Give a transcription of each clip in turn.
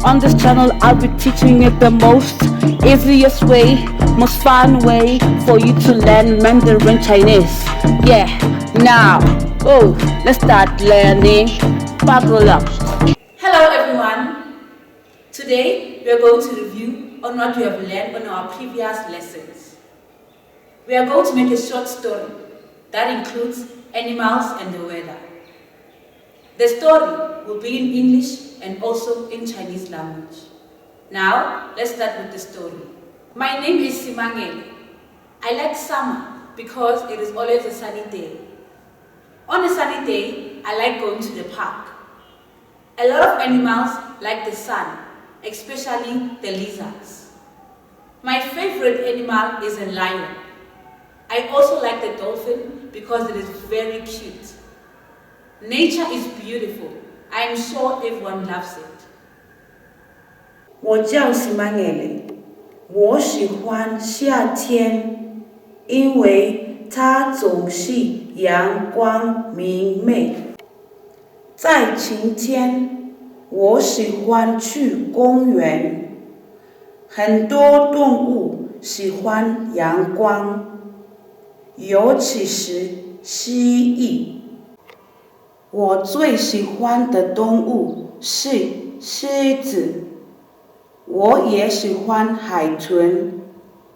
On this channel, I'll be teaching you the most easiest way, most fun way for you to learn Mandarin Chinese. Yeah, now, let's start learning. Buckle up. Hello everyone. Today we are going to review on what we have learned on our previous lessons. We are going to make a short story that includes animals and the weather. The story will be in English and also in Chinese language. Now, let's start with the story. My name is Simangele. I like summer because it is always a sunny day. On a sunny day, I like going to the park. A lot of animals like the sun, especially the lizards. My favorite animal is a lion. I also like the dolphin because it is very cute. Nature is beautiful. I am sure everyone loves it. 我叫Simangele，我喜欢夏天，因为它总是阳光明媚。在晴天，我喜欢去公园。很多动物喜欢阳光，尤其是蜥蜴。我最喜欢的动物是狮子，我也喜欢海豚，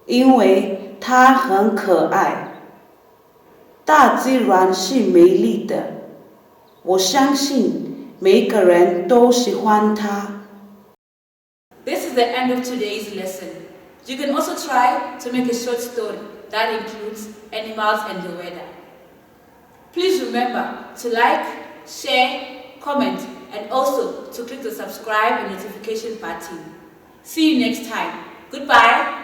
因为它很可爱。大自然是美丽的，我相信每个人都喜欢它。This is the end of today's lesson. You can also try to make a short story that includes animals and the weather. Please remember to like, share, comment, and also to click the subscribe and notification button. See you next time. Goodbye.